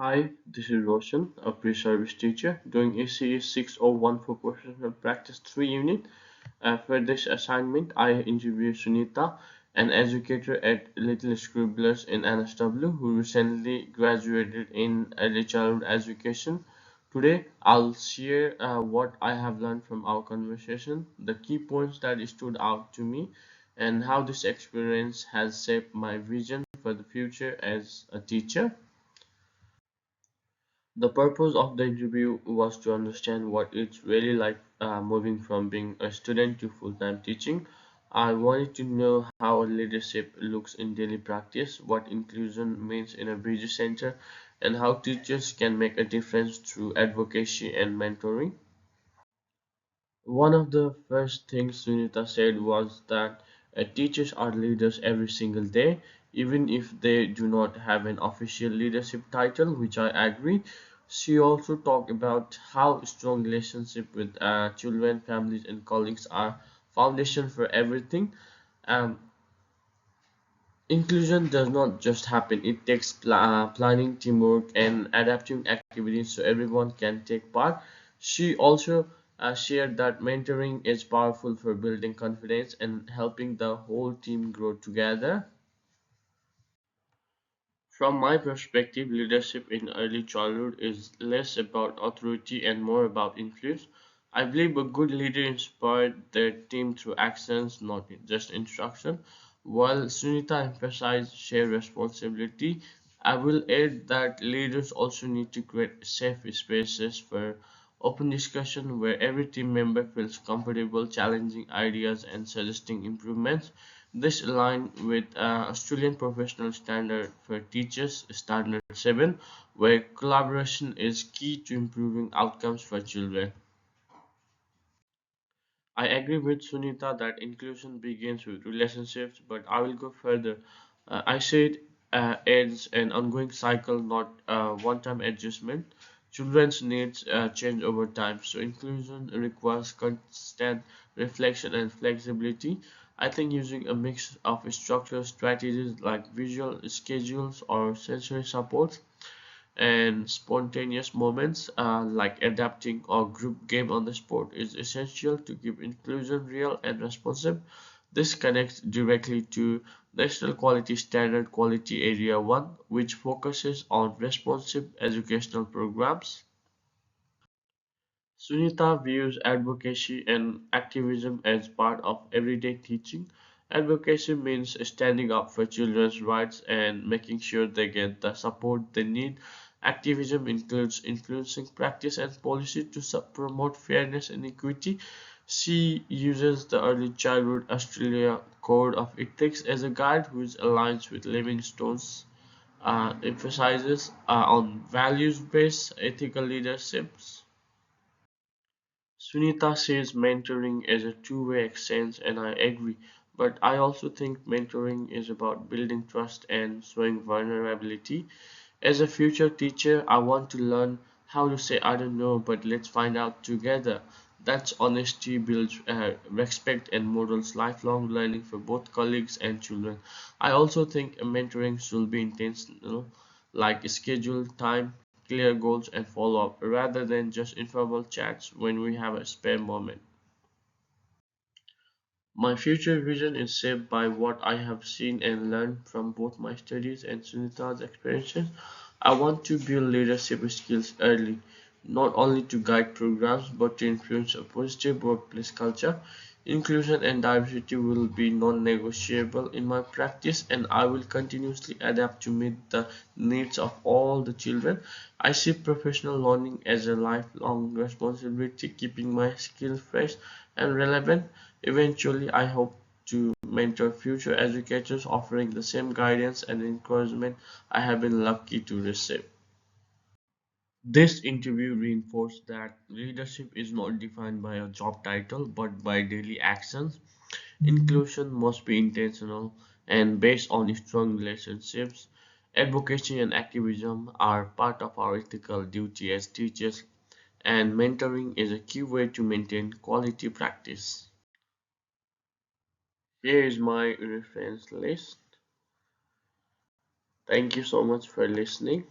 Hi, this is Roshan, a pre-service teacher doing ECE 601 for Professional Practice 3 unit. For this assignment, I interviewed Sunita, an educator at Little Scribblers in NSW who recently graduated in early childhood education. Today, I'll share what I have learned from our conversation, the key points that stood out to me, and how this experience has shaped my vision for the future as a teacher. The purpose of the interview was to understand what it's really like moving from being a student to full-time teaching. I wanted to know how leadership looks in daily practice, what inclusion means in a busy center, and how teachers can make a difference through advocacy and mentoring. One of the first things Sunita said was that teachers are leaders every single day, even if they do not have an official leadership title, which I agree. She also talked about how strong relationship with children, families, and colleagues are foundation for everything. Um, Inclusion does not just happen; it takes planning, teamwork, and adapting activities so everyone can take part. She also shared that mentoring is powerful for building confidence and helping the whole team grow together. From my perspective, leadership in early childhood is less about authority and more about influence. I believe a good leader inspired their team through actions, not just instruction. While Sunita emphasized shared responsibility, I will add that leaders also need to create safe spaces for open discussion where every team member feels comfortable challenging ideas and suggesting improvements. This aligns with Australian professional standard for teachers, Standard 7, where collaboration is key to improving outcomes for children. I agree with Sunita that inclusion begins with relationships, but I will go further. I said it's an ongoing cycle, not a one-time adjustment. Children's needs change over time, so inclusion requires constant reflection and flexibility. I think using a mix of structured strategies like visual schedules or sensory support and spontaneous moments like adapting or group game on the spot is essential to keep inclusion real and responsive. This connects directly to National Quality Standard Quality Area 1, which focuses on responsive educational programs. Sunita views advocacy and activism as part of everyday teaching. Advocacy means standing up for children's rights and making sure they get the support they need. Activism includes influencing practice and policy to promote fairness and equity. She uses the Early Childhood Australia Code of Ethics as a guide which aligns with Livingstone's emphasizes on values-based ethical leaderships. Sunita says mentoring is a two-way exchange, and I agree. But I also think mentoring is about building trust and showing vulnerability. As a future teacher, I want to learn how to say I don't know, but let's find out together. That's honesty builds respect and models lifelong learning for both colleagues and children. I also think mentoring should be intentional, like schedule time, clear goals, and follow up, rather than just informal chats when we have a spare moment. My future vision is shaped by what I have seen and learned from both my studies and Sunita's experiences. I want to build leadership skills early, not only to guide programs but to influence a positive workplace culture. Inclusion and diversity will be non-negotiable in my practice, and I will continuously adapt to meet the needs of all the children. I see professional learning as a lifelong responsibility, keeping my skills fresh and relevant. Eventually, I hope to mentor future educators, offering the same guidance and encouragement I have been lucky to receive. This interview reinforced that leadership is not defined by a job title but by daily actions. Inclusion must be intentional and based on strong relationships. Advocacy and activism are part of our ethical duty as teachers, and mentoring is a key way to maintain quality practice. Here is my reference list. Thank you so much for listening.